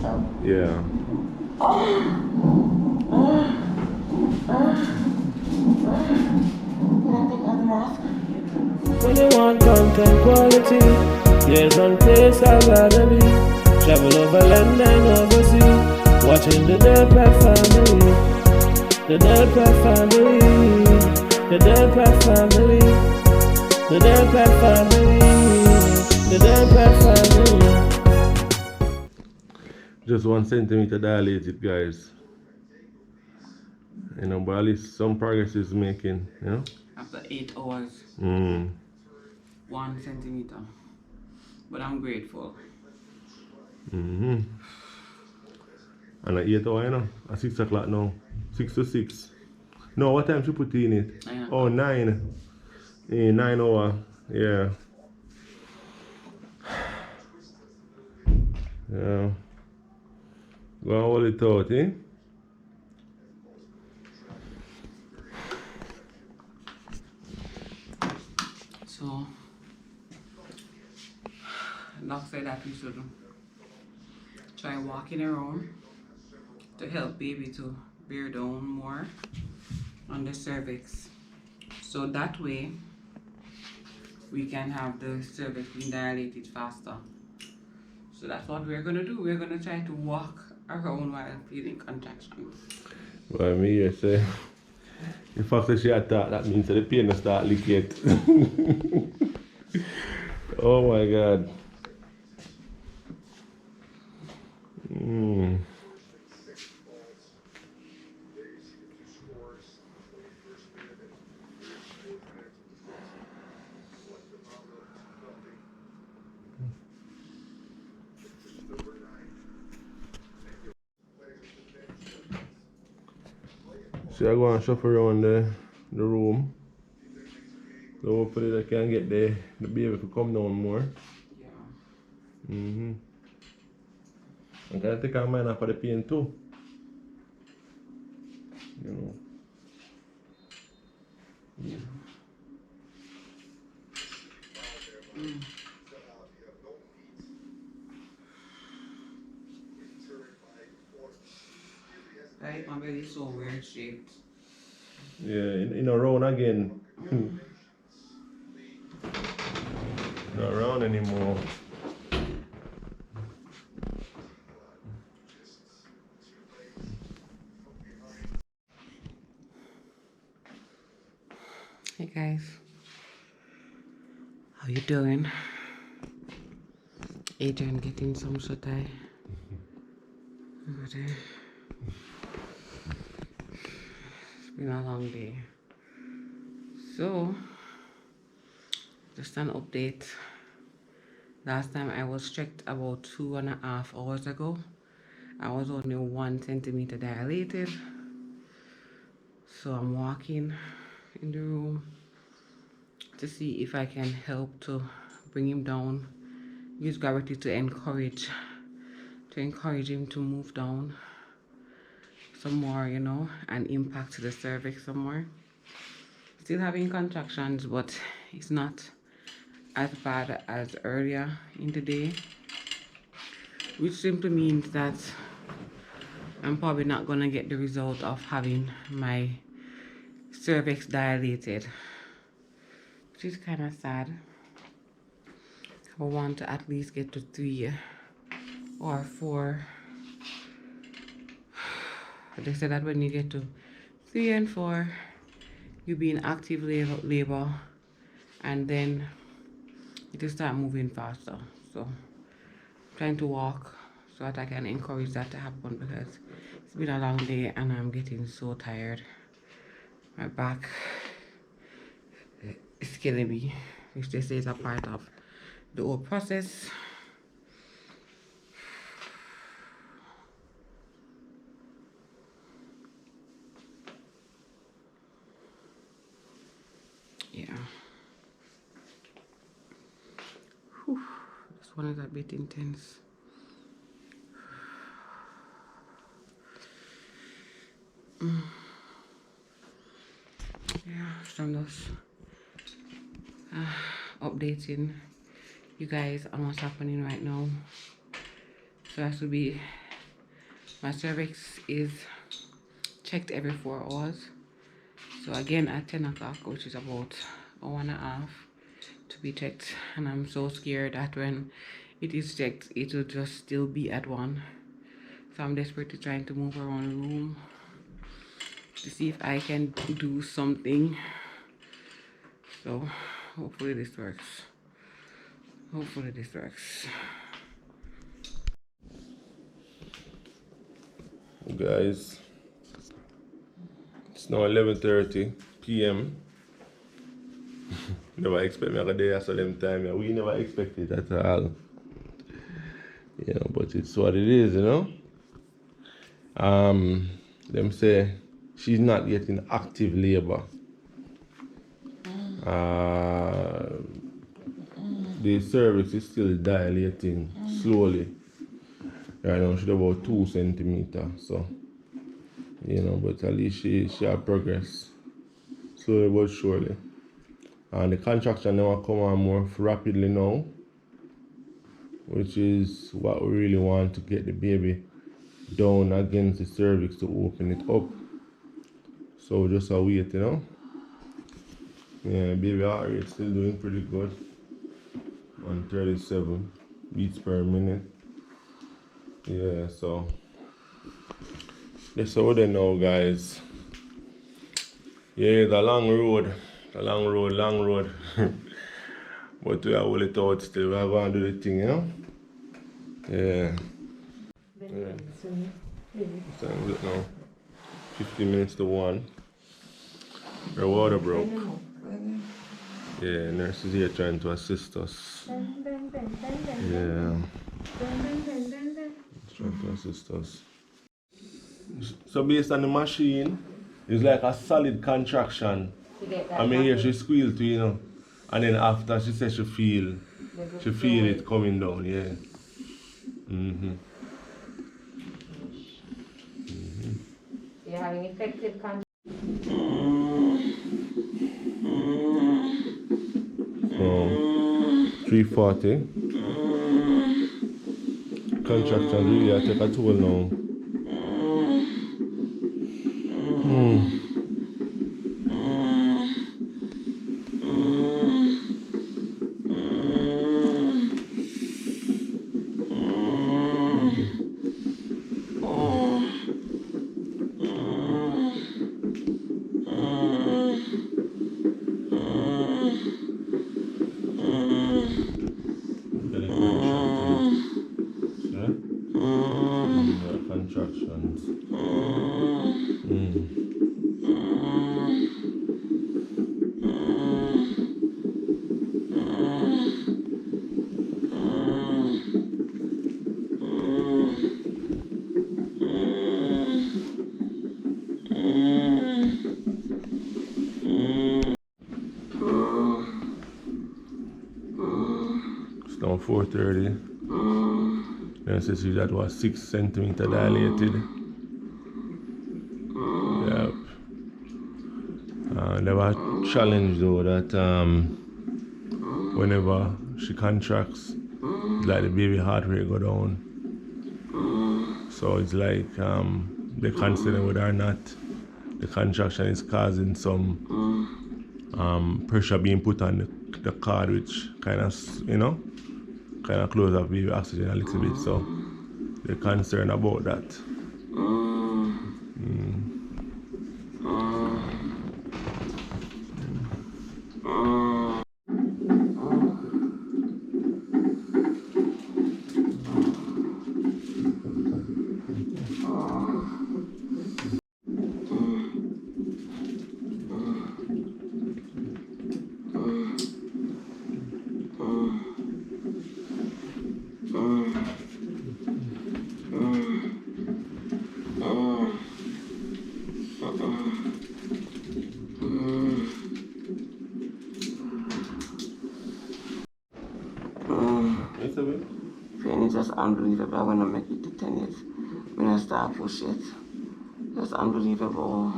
Yeah. When you want content quality, there's one place I'd rather be. Travel over land and overseas, watching the Delpratt family. The Delpratt family. The Delpratt family. The Delpratt family. The Delpratt family. Just 1 centimeter dilated, guys. You know, but at least some progress is making, you know? After 8 hours. 1 centimeter. But I'm grateful. And at 8 hours, you know? At 6 o'clock now. 6 to 6. No, what time she put in it? 9 Oh, 9. 9 hours. Yeah. Yeah. Go and hold it out, eh? So, doc said that we should try walking around to help baby to bear down more on the cervix. So that way, we can have the cervix being dilated faster. So that's what we're gonna do. We're gonna try to walk around while feeling contractions. Well, me, you say, the fact that she attacked, that means that the pain will start leaking. Oh my God. So I go and shuffle around the room. So hopefully they can get the baby to come down more. Yeah. I can take our mind off of the pain too. You know. Right, my belly is so weird shaped. Yeah, in a round again. Not round anymore. Hey guys, how you doing? Adrian getting some shut eye over there. It's been a long day. So, just an update. Last time I was checked about 2.5 hours ago. I was only 1 centimeter dilated. So I'm walking in the room to see if I can help to bring him down. Use gravity to encourage him to move down some more, you know, and impact the cervix some more. Still having contractions, but it's not as bad as earlier in the day, which simply means that I'm probably not gonna get the result of having my cervix dilated, which is kind of sad. I want to at least get to 3 or 4. They said that when you get to 3 and 4, you'll be in active labor, and then it will start moving faster. So I'm trying to walk so that I can encourage that to happen, because it's been a long day and I'm getting so tired. My back is killing me, which they say is a part of the whole process. Yeah. Whew. This one is a bit intense. Yeah, so I'm just updating you guys on what's happening right now. So I should be My cervix is checked every 4 hours. So again at 10 o'clock, which is about an hour and a half to be checked. And I'm so scared that when it is checked, it will just still be at 1. So I'm desperately trying to move around the room to see if I can do something. So hopefully this works. Hopefully this works. Guys, it's now 11:30 p.m. Never expect me a day after them time. Yeah. We never expect it at all. You know, but it's what it is, you know. Them say she's not yet in active labor. The cervix is still dilating slowly. Right now she's about 2 centimeters, so you know, but at least she have progress. Slowly but surely. And the contraction now come on more rapidly now, which is what we really want to get the baby down against the cervix to open it up. So just a wait, you know. Yeah, baby heart rate still doing pretty good. 137 beats per minute. Yeah, so that's how they know, guys. Yeah, it's a long road. Long road. But we are hold it out still. We are going to do the thing, you know? Yeah. Time is it now? 15 minutes to 1. Our water broke. Yeah, nurse is here trying to assist us. Yeah. Trying to assist us. So based on the machine, it's like a solid contraction. I mean here she squealed too, you know. And then after she said she feel it coming down, yeah. You're having effective contraction. 340. Contraction really I take a toll now. Contractions. It's now 4:30. Then it says that was 6 centimeters dilated. Yep. There was a challenge though that whenever she contracts, it's like the baby heart rate go down. So it's like they consider whether or not the contraction is causing some pressure being put on the cord, which kind of, you know, kind of close up baby oxygen a little bit. So they're concerned about that. Pain is just unbelievable. I'm gonna make it to 10 years. When I start push it. That's unbelievable.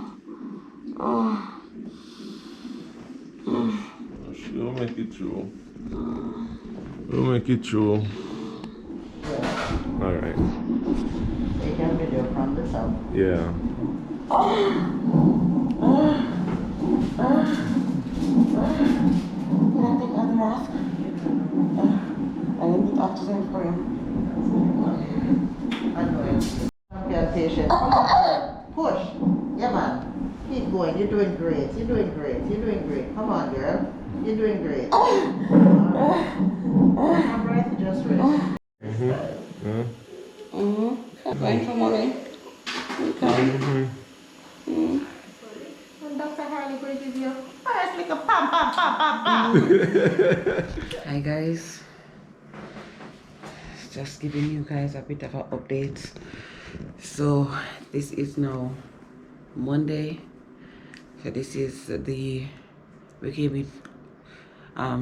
We'll make it through. We'll make it through. Alright. Take a video. Yeah. Can I take out the mask? I need oxygen for him. I know it. Okay, patient. Come on, girl. Push. Yeah, man. Keep going. You're doing great. You're doing great. You're doing great. Come on, girl. You're doing great. My breath, just rest. Going for mommy. Okay. When Dr. Harley going to give you first like a pam pam pam pam pam. Hi guys, just giving you guys a bit of an update. So this is now Monday. So this is we came in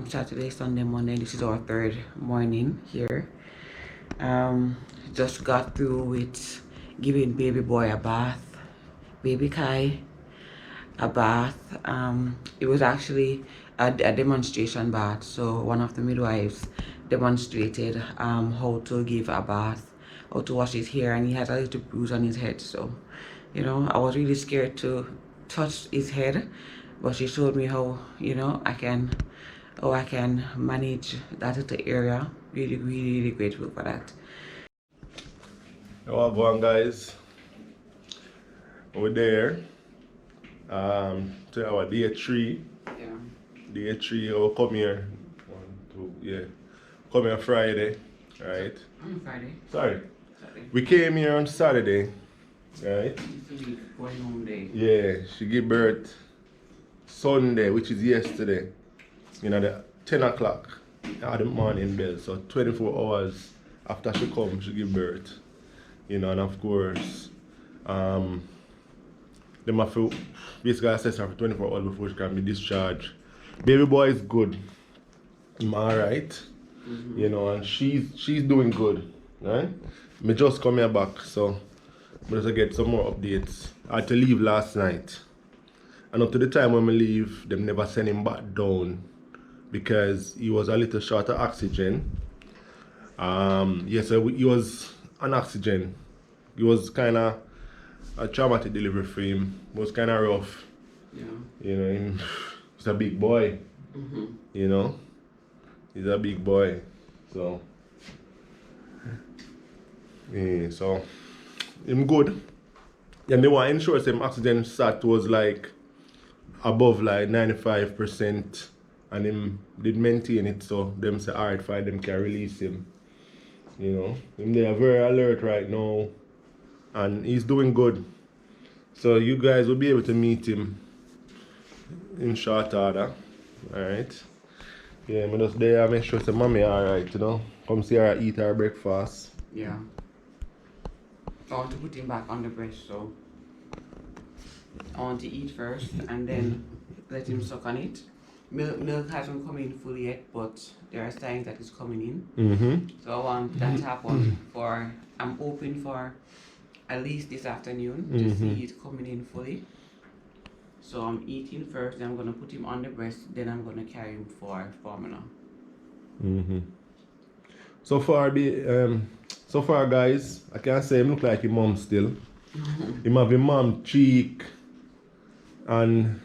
Saturday, Sunday, Monday. This is our third morning here. Just got through with giving baby boy a bath, baby Kai a bath. It was actually a demonstration bath. So one of the midwives demonstrated how to give a bath, how to wash his hair, and he had a little bruise on his head. So, you know, I was really scared to touch his head, but she showed me how, you know, I can manage that little area. Really, really, really grateful for that. Well, go on, guys. We're there. To our day 3. Yeah. Day 3, we'll come here. 1, 2, yeah. Come here Friday, right? On Friday. Sorry. Saturday. We came here on Saturday, right? It's a going home day. Yeah, she gave birth Sunday, which is yesterday. You know, the 10 o'clock at the morning bell. So 24 hours after she comes, she give birth. You know, and of course, they have to basically assess her for 24 hours before she can be discharged. Baby boy is good. I'm alright. You know, and she's doing good. Right? Me just come here back, so I'm just get some more updates. I had to leave last night. And up to the time when we leave, them never send him back down because he was a little short of oxygen. Yes, so he was on oxygen. It was kind of a traumatic delivery for him. It was kind of rough. Yeah. You know, he's a big boy. You know, he's a big boy. So, yeah, so him good. And they want to ensure some oxygen sat was like above like 95%, and him did maintain it. So them say alright, fine, them can release him. You know, they are very alert right now, and he's doing good. So you guys will be able to meet him in short order. Alright. Yeah, I'm just there, I make sure say mommy alright, you know. Come see her eat her breakfast. Yeah. I want to put him back on the breast, so I want to eat first and then let him suck on it. Milk hasn't come in fully yet, but there are signs that it's coming in. So I want that to happen I'm hoping for at least this afternoon to see it coming in fully. So I'm eating first, then I'm gonna put him on the breast, then I'm gonna carry him for formula. So far guys, I can say him look like his mom still. Him have his mom cheek and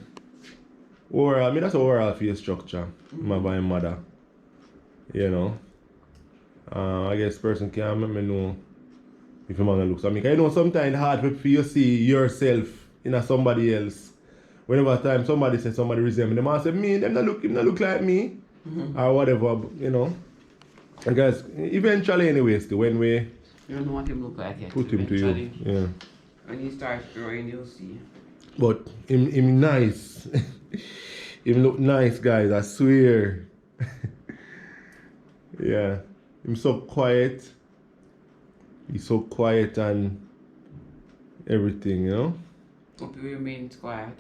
oral, I mean that's an oral face structure. Him have his mother. You know. I guess person can't make me know if your mother looks at me. Cause you know sometimes it's hard for you to see yourself in somebody else. Whenever time somebody says somebody resemble them, I say me, them not look like me. Or whatever, you know. And guys, eventually anyways, when we You don't know what him look like yet. put him to you. Yeah. When he starts growing, you'll see. But him nice. Him look nice, guys, I swear. Yeah. Him so quiet. He's so quiet and everything, you know? Hope he remains quiet.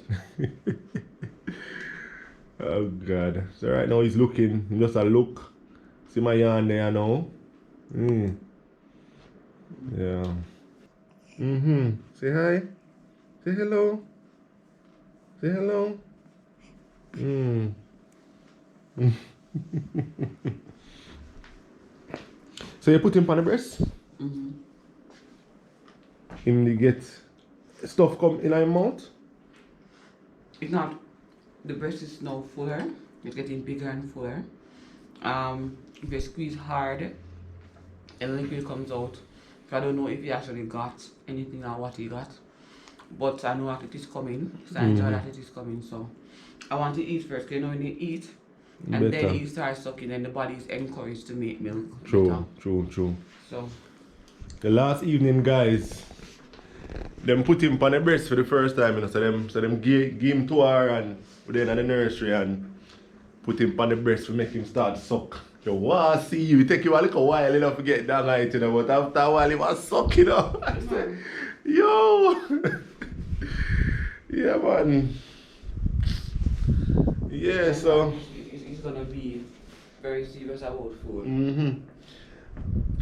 Oh God. So right now he's looking, just a look. See my yarn there now. Yeah. Say hi. Say hello. Say hello. So you put him on the breast? him to get stuff come in his mouth? It's not, the breast is now fuller, it's getting bigger and fuller. If you squeeze hard, a liquid comes out. So I don't know if he actually got anything or what he got. But I know that it is coming, so I enjoy that it is coming. So I want to eat first, because you know when you eat, and Better. then you start sucking, and the body is encouraged to make milk. True, better. true. So The last evening, guys, them put him on the breast for the first time, you know, so them give him to her and then at the nursery and put him on the breast to make him start suck. So wow, see you, it take you a little while, you know, to get that light, you know, but after a while he was sucking, you know. I said, yo! Yeah, man. Yeah, so. it's gonna be very serious about food. Mm-hmm.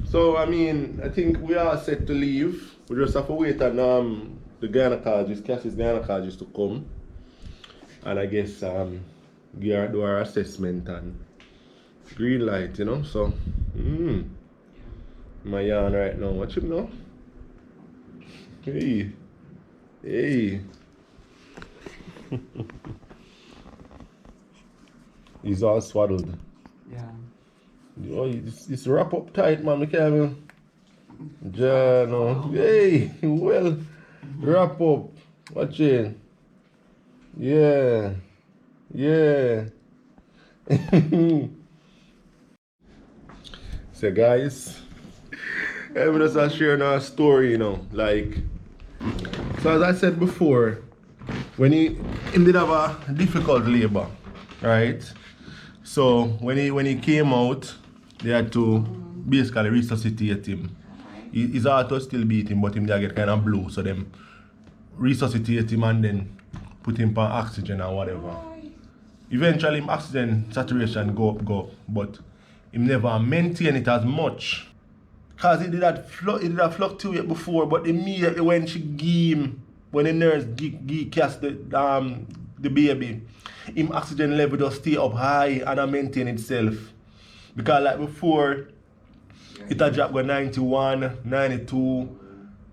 So, I mean, I think we are set to leave. We just have to wait on the gynecologist, Cassie's gynecologist to come. And I guess do our assessment and green light, you know. So, my yarn right now. Watch him now. Hey. He's all swaddled. Yeah. Oh, it's wrap up tight, man. We can't. No. Hey, well, wrap up. Watch it. Yeah. So, guys, I'm just sharing our story, you know. Like, so as I said before, when he did have a difficult labor, right? So when he came out, they had to basically resuscitate him. His heart was still beating, but him they get kind of blue, so them resuscitate him and then put him on oxygen or whatever. Eventually him oxygen saturation go up, but him never maintain it as much. Cause he did that fluctuate before, but immediately when she give him, when the nurse cast the baby, him oxygen level just stay up high and maintain itself. Because like before, it had dropped go 91, 92,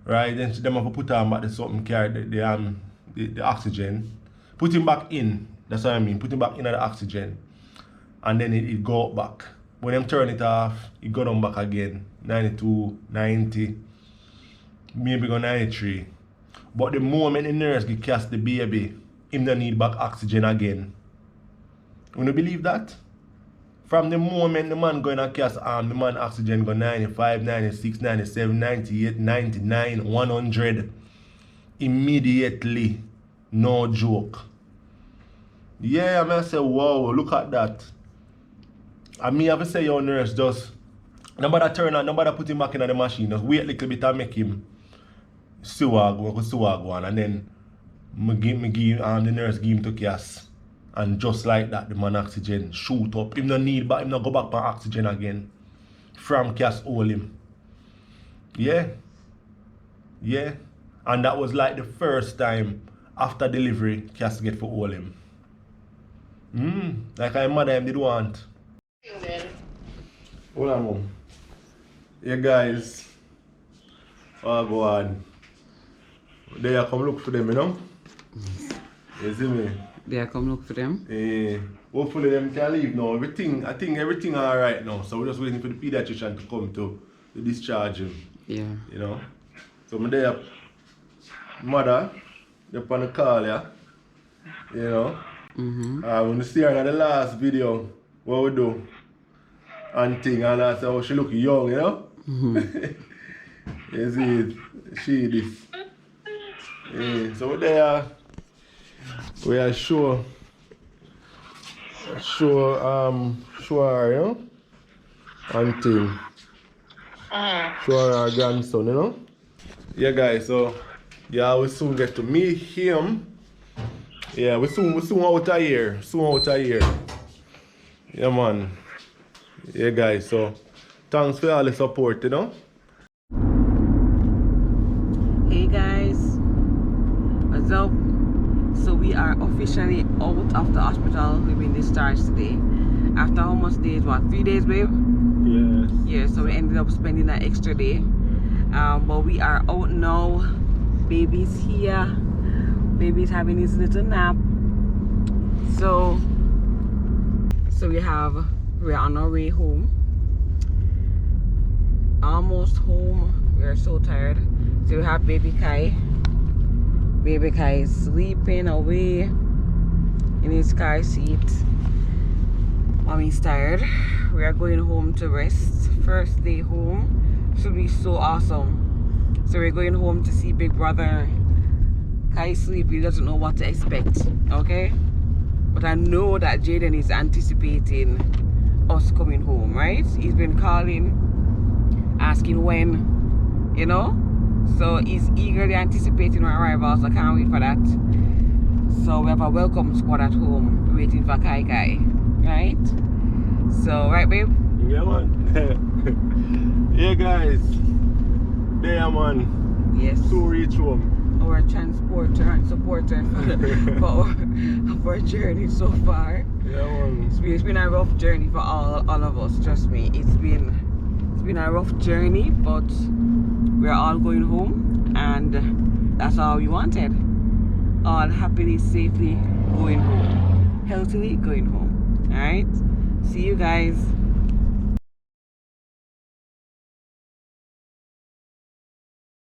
right? Then them have to put him back the something carry the oxygen. Put him back in, that's what I mean. Put him back in the oxygen. And then it go up back. When them turn it off, it go down back again. 92, 90, maybe go 93. But the moment the nurse get cast the baby, him don't need back oxygen again. You don't believe that? From the moment the man going to cast arm, the man oxygen go 95, 96, 97, 98, 99, 100. Immediately. No joke. Yeah, I mean, say, wow, look at that. And me have to say, your nurse, just nobody turn on, nobody put him back in the machine. Just wait a little bit and make him swag one, and then the nurse give him to cast. And just like that, the man oxygen shoot up. Him no need back, him no go back for oxygen again. From cast hold him. Yeah. And that was like the first time after delivery, cast get for hold him. Like I mother him did want. Hold on, mom. Yeah, guys. Oh, go on. They are come look for them, you know? You see me? They are come look for them. Hopefully them can leave now. I think everything alright now. So we're just waiting for the pediatrician to come to discharge him. Yeah. You know? So I'm there, mother, they're on the call, yeah? You know? When you see her in the last video, what we do? And thing, and I said, oh, she look young, you know? You see, she this. Yeah, so there, we are show her, you know? And thing. Show her our grandson, you know? Yeah, guys, so, yeah, we soon get to meet him. Yeah, we soon out of here. Yeah, man. Yeah, guys, so thanks for all the support, you know. Hey guys, what's up? So we are officially out of the hospital. We've been discharged today. After how much days? What, 3 days, babe? Yes. Yeah, so we ended up spending an extra day. But we are out now. Baby's here. Baby's having his little nap. So we're on our way home. Almost home. We're so tired. So we have baby Kai. Baby Kai is sleeping away in his car seat. Mommy's tired. We are going home to rest. First day home. Should be so awesome. So we're going home to see big brother. Kai sleepy, doesn't know what to expect. Okay? But I know that Jaden is anticipating us coming home, right? He's been calling, asking when, you know? So he's eagerly anticipating our arrival, so I can't wait for that. So we have a welcome squad at home waiting for Kai Kai, right? So, right, babe? Yeah, man. Yeah, guys. There, man. Yes. So reach home. Our transporter and supporter for our journey so far. Yeah, man. It's been a rough journey for all of us, trust me. It's been a rough journey, but we're all going home, and that's all we wanted. All happily, safely going home. Healthily going home. Alright? See you guys.